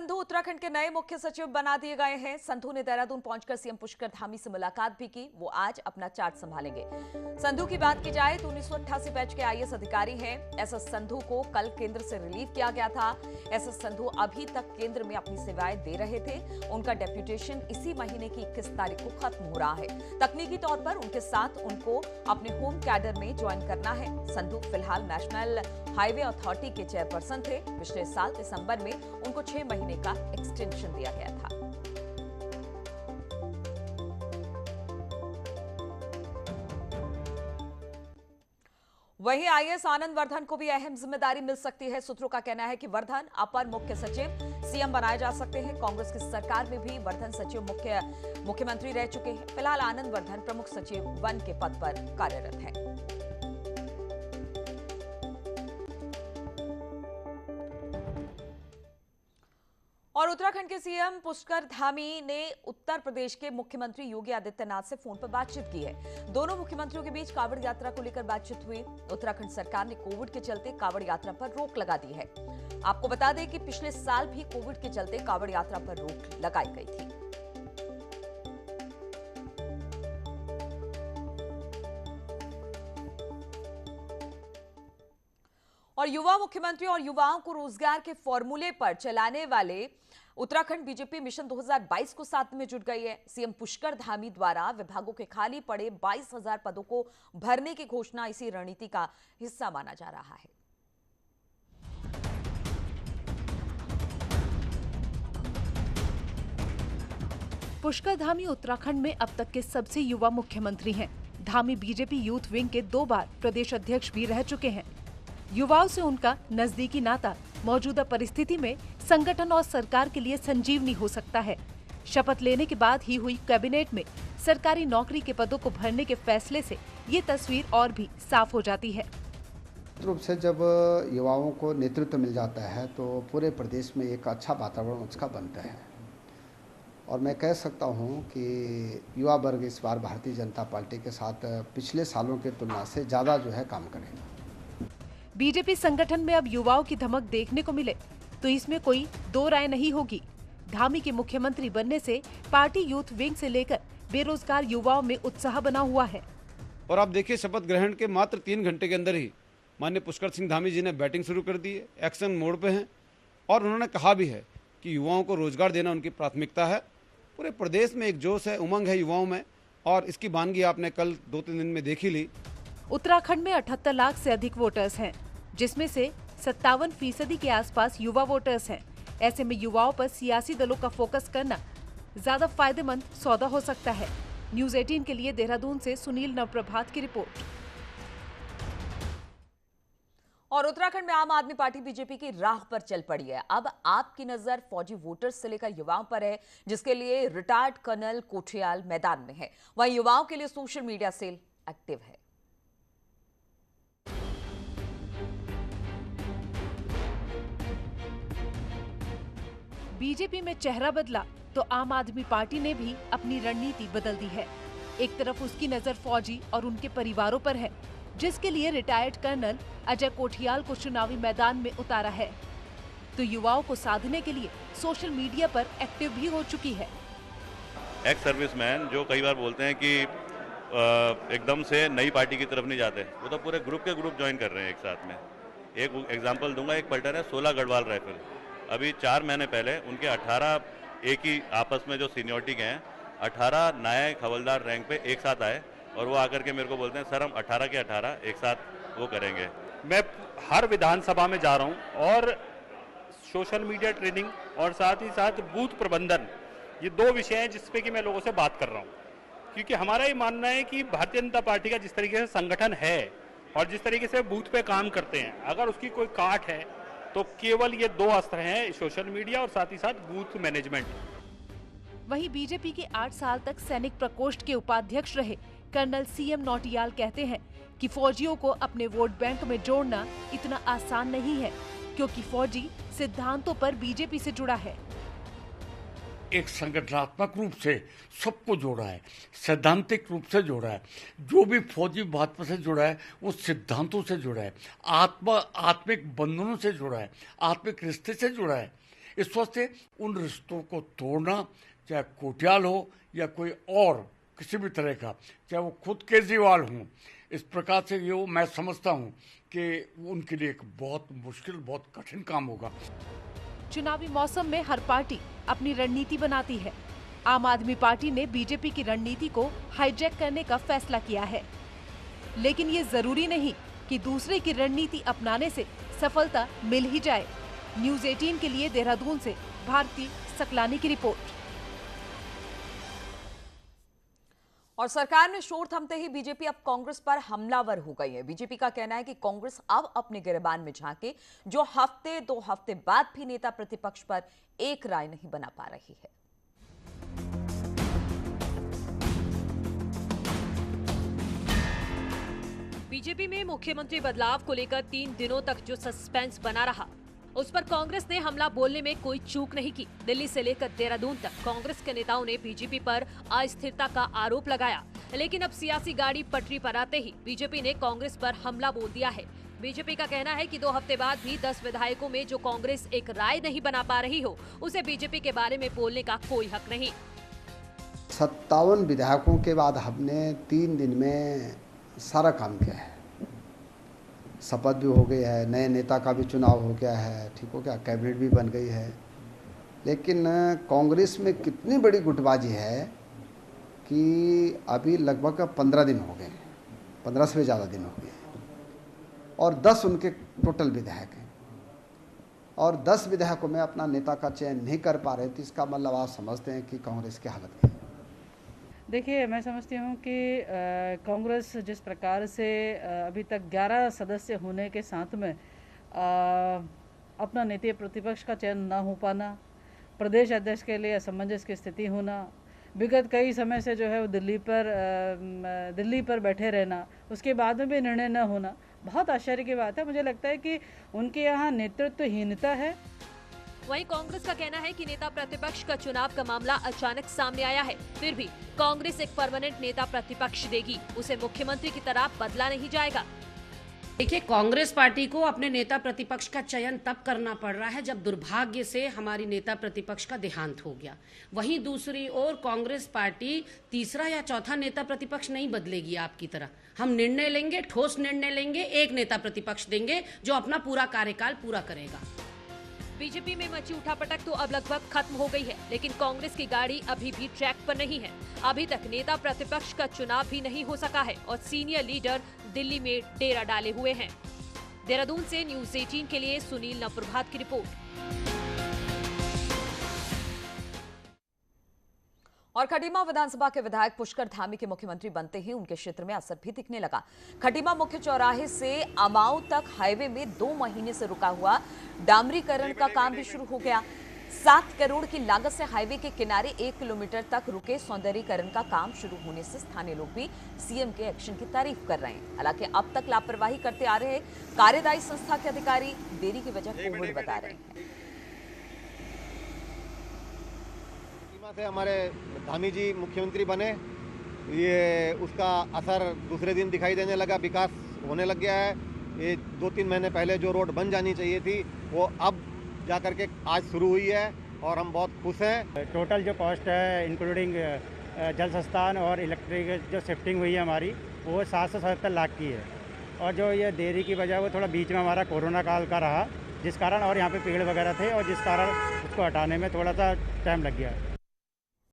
संधू उत्तराखंड के नए मुख्य सचिव बना दिए गए हैं। संधू ने देहरादून पहुंचकर सीएम पुष्कर धामी से मुलाकात भी की। वो आज अपना चार्ज संभालेंगे। संधू की बात की जाए तो 1988 बैच के आईएएस अधिकारी हैं। एसएस संधू को कल केंद्र से रिलीव किया गया था। एसएस संधू अभी तक केंद्र में अपनी सेवाएं दे रहे थे। उनका डेप्यूटेशन इसी महीने की 21 तारीख को खत्म हो रहा है। तकनीकी तौर पर उनके साथ उनको अपने होम कैडर में ज्वाइन करना है। संधू फिलहाल नेशनल हाईवे अथॉरिटी के चेयरपर्सन थे। पिछले साल दिसंबर में उनको 6 महीने का एक्सटेंशन दिया गया था। वहीं आईएएस आनंद वर्धन को भी अहम जिम्मेदारी मिल सकती है। सूत्रों का कहना है कि वर्धन अपर मुख्य सचिव सीएम बनाए जा सकते हैं। कांग्रेस की सरकार में भी वर्धन सचिव मुख्यमंत्री रह चुके हैं। फिलहाल आनंद वर्धन प्रमुख सचिव वन के पद पर कार्यरत है। और उत्तराखंड के सीएम पुष्कर धामी ने उत्तर प्रदेश के मुख्यमंत्री योगी आदित्यनाथ से फोन पर बातचीत की है। दोनों मुख्यमंत्रियों के बीच कांवड़ यात्रा को लेकर बातचीत हुई। उत्तराखंड सरकार ने कोविड के चलते कांवड़ यात्रा पर रोक लगा दी है। आपको बता दें कि पिछले साल भी कोविड के चलते कांवड़ यात्रा पर रोक लगाई गई थी। और युवा मुख्यमंत्री और युवाओं को रोजगार के फॉर्मूले पर चलाने वाले उत्तराखंड बीजेपी मिशन 2022 को साथ में जुट गई है। सीएम पुष्कर धामी द्वारा विभागों के खाली पड़े 22,000 पदों को भरने की घोषणा इसी रणनीति का हिस्सा माना जा रहा है। पुष्कर धामी उत्तराखंड में अब तक के सबसे युवा मुख्यमंत्री हैं। धामी बीजेपी यूथ विंग के 2 बार प्रदेश अध्यक्ष भी रह चुके हैं। युवाओं से उनका नजदीकी नाता मौजूदा परिस्थिति में संगठन और सरकार के लिए संजीवनी हो सकता है। शपथ लेने के बाद ही हुई कैबिनेट में सरकारी नौकरी के पदों को भरने के फैसले से ये तस्वीर और भी साफ हो जाती है। रूप से जब युवाओं को नेतृत्व मिल जाता है तो पूरे प्रदेश में एक अच्छा वातावरण उसका बनता है। और मैं कह सकता हूं कि युवा वर्ग इस बार भारतीय जनता पार्टी के साथ पिछले सालों की तुलना से ज़्यादा जो है काम करेगा। बीजेपी संगठन में अब युवाओं की धमक देखने को मिले तो इसमें कोई दो राय नहीं होगी। धामी के मुख्यमंत्री बनने से पार्टी यूथ विंग से लेकर बेरोजगार युवाओं में उत्साह बना हुआ है। और आप देखिए, शपथ ग्रहण के मात्र 3 घंटे के अंदर ही माननीय पुष्कर सिंह धामी जी ने बैटिंग शुरू कर दी है। एक्शन मोड पे हैं और उन्होंने कहा भी है कि युवाओं को रोजगार देना उनकी प्राथमिकता है। पूरे प्रदेश में एक जोश है, उमंग है युवाओं में, और इसकी वानगी आपने कल 2-3 दिन में देखी ली। उत्तराखंड में 78 लाख से अधिक वोटर्स हैं, जिसमें से 57% के आसपास युवा वोटर्स हैं। ऐसे में युवाओं पर सियासी दलों का फोकस करना ज्यादा फायदेमंद सौदा हो सकता है। न्यूज़ 18 के लिए देहरादून से सुनील नवप्रभात की रिपोर्ट। और उत्तराखंड में आम आदमी पार्टी बीजेपी की राह पर चल पड़ी है। अब आपकी नजर फौजी वोटर्स से लेकर युवाओं पर है, जिसके लिए रिटायर्ड कर्नल कोठियाल मैदान में है। वहीं युवाओं के लिए सोशल मीडिया सेल एक्टिव है। बीजेपी में चेहरा बदला तो आम आदमी पार्टी ने भी अपनी रणनीति बदल दी है। एक तरफ उसकी नजर फौजी और उनके परिवारों पर है, जिसके लिए रिटायर्ड कर्नल अजय कोठियाल को चुनावी मैदान में उतारा है, तो युवाओं को साधने के लिए सोशल मीडिया पर एक्टिव भी हो चुकी है। एक्स सर्विसमैन जो कई बार बोलते हैं कि एकदम से नई पार्टी की तरफ नहीं जाते, वो तो पूरे ग्रुप के ग्रुप ज्वाइन कर रहे हैं एक साथ में। एक एग्जाम्पल दूंगा, एक पलटन है 16 गढ़वाल राइफल। अभी 4 महीने पहले उनके 18 एक ही आपस में जो सीनियरिटी के हैं 18 नायक हवलदार रैंक पे एक साथ आए और वो आकर के मेरे को बोलते हैं सर हम 18 के 18 एक साथ वो करेंगे। मैं हर विधानसभा में जा रहा हूं और सोशल मीडिया ट्रेनिंग और साथ ही साथ बूथ प्रबंधन, ये 2 विषय हैं जिस पे कि मैं लोगों से बात कर रहा हूं। क्योंकि हमारा ये मानना है कि भारतीय जनता पार्टी का जिस तरीके से संगठन है और जिस तरीके से बूथ पे काम करते हैं, अगर उसकी कोई काट है तो केवल ये 2 अस्त्र हैं, सोशल मीडिया और साथ ही साथ बूथ मैनेजमेंट। वहीं बीजेपी के 8 साल तक सैनिक प्रकोष्ठ के उपाध्यक्ष रहे कर्नल सीएम नौटियाल कहते हैं कि फौजियों को अपने वोट बैंक में जोड़ना इतना आसान नहीं है, क्योंकि फौजी सिद्धांतों पर बीजेपी से जुड़ा है। एक संगठनात्मक रूप से सबको जोड़ा है, सैद्धांतिक रूप से जोड़ा है। जो भी फौजी भाजपा से जुड़ा है वो सिद्धांतों से जुड़ा है, आत्मिक बंधनों से जुड़ा है, आत्मिक रिश्ते से जुड़ा है। इस वास्ते उन रिश्तों को तोड़ना, चाहे कोटियाल हो या कोई और किसी भी तरह का, चाहे वो खुद केजरीवाल हों, इस प्रकार से ये मैं समझता हूँ कि उनके लिए एक बहुत मुश्किल, बहुत कठिन काम होगा। चुनावी मौसम में हर पार्टी अपनी रणनीति बनाती है। आम आदमी पार्टी ने बीजेपी की रणनीति को हाईजैक करने का फैसला किया है, लेकिन ये जरूरी नहीं कि दूसरे की रणनीति अपनाने से सफलता मिल ही जाए। न्यूज़ 18 के लिए देहरादून से भारती सकलानी की रिपोर्ट। और सरकार ने शोर थमते ही बीजेपी अब कांग्रेस पर हमलावर हो गई है। बीजेपी का कहना है कि कांग्रेस अब अपने गिरबान में झांके, जो हफ्ते 2 हफ्ते बाद भी नेता प्रतिपक्ष पर एक राय नहीं बना पा रही है। बीजेपी में मुख्यमंत्री बदलाव को लेकर 3 दिनों तक जो सस्पेंस बना रहा, उस पर कांग्रेस ने हमला बोलने में कोई चूक नहीं की। दिल्ली से लेकर देहरादून तक कांग्रेस के नेताओं ने बीजेपी पर अस्थिरता का आरोप लगाया, लेकिन अब सियासी गाड़ी पटरी पर आते ही बीजेपी ने कांग्रेस पर हमला बोल दिया है। बीजेपी का कहना है कि 2 हफ्ते बाद भी 10 विधायकों में जो कांग्रेस एक राय नहीं बना पा रही हो, उसे बीजेपी के बारे में बोलने का कोई हक नहीं। 57 विधायकों के बाद हमने 3 दिन में सारा काम किया है। शपथ भी हो गई है, नए नेता का भी चुनाव हो गया है, ठीक हो गया, कैबिनेट भी बन गई है। लेकिन कांग्रेस में कितनी बड़ी गुटबाजी है कि अभी लगभग 15 दिन हो गए, 15 से भी ज़्यादा दिन हो गए, और 10 उनके टोटल विधायक हैं, और 10 विधायकों में अपना नेता का चयन नहीं कर पा रहे। तो इसका मतलब आप समझते हैं कि कांग्रेस की हालत क्या है। देखिए, मैं समझती हूँ कि कांग्रेस जिस प्रकार से अभी तक 11 सदस्य होने के साथ में अपना नेता प्रतिपक्ष का चयन ना हो पाना, प्रदेश अध्यक्ष के लिए असमंजस की स्थिति होना, विगत कई समय से जो है वो दिल्ली पर बैठे रहना, उसके बाद में भी निर्णय न होना, बहुत आश्चर्य की बात है। मुझे लगता है कि उनके यहाँ नेतृत्वहीनता है। वहीं कांग्रेस का कहना है कि नेता प्रतिपक्ष का चुनाव का मामला अचानक सामने आया है, फिर भी कांग्रेस एक परमानेंट नेता प्रतिपक्ष देगी, उसे मुख्यमंत्री की तरह बदला नहीं जाएगा। देखिए, कांग्रेस पार्टी को अपने नेता प्रतिपक्ष का चयन तब करना पड़ रहा है जब दुर्भाग्य से हमारी नेता प्रतिपक्ष का देहांत हो गया। वहीं दूसरी ओर कांग्रेस पार्टी तीसरा या चौथा नेता प्रतिपक्ष नहीं बदलेगी आपकी तरह। हम निर्णय लेंगे, ठोस निर्णय लेंगे, एक नेता प्रतिपक्ष देंगे जो अपना पूरा कार्यकाल पूरा करेगा। बीजेपी में मची उठापटक तो अब लगभग खत्म हो गई है, लेकिन कांग्रेस की गाड़ी अभी भी ट्रैक पर नहीं है। अभी तक नेता प्रतिपक्ष का चुनाव भी नहीं हो सका है और सीनियर लीडर दिल्ली में डेरा डाले हुए हैं। देहरादून से न्यूज़ 18 के लिए सुनील नवप्रभात की रिपोर्ट। और खटीमा विधानसभा के विधायक पुष्कर धामी के मुख्यमंत्री बनते ही उनके क्षेत्र में असर भी दिखने लगा। खटीमा मुख्य चौराहे से अमाऊ तक हाईवे में 2 महीने से रुका हुआ डामरीकरण का काम भी शुरू हो गया। 7 करोड़ की लागत से हाईवे के किनारे 1 किलोमीटर तक रुके सौंदर्यीकरण का काम शुरू होने से स्थानीय लोग भी सीएम के एक्शन की तारीफ कर रहे हैं। हालांकि अब तक लापरवाही करते आ रहे कार्यदायी संस्था के अधिकारी देरी की वजह कोविड बता रहे हैं। से हमारे धामी जी मुख्यमंत्री बने, ये उसका असर दूसरे दिन दिखाई देने लगा, विकास होने लग गया है। ये 2-3 महीने पहले जो रोड बन जानी चाहिए थी वो अब जा कर के आज शुरू हुई है और हम बहुत खुश हैं। टोटल जो कॉस्ट है इंक्लूडिंग जल संस्थान और इलेक्ट्रिक जो शिफ्टिंग हुई है हमारी, वो 777 लाख की है। और जो ये देरी की वजह वो थोड़ा बीच में हमारा कोरोना काल का रहा, जिस कारण, और यहाँ पे पेड़ वगैरह थे और जिस कारण उसको हटाने में थोड़ा सा टाइम लग गया।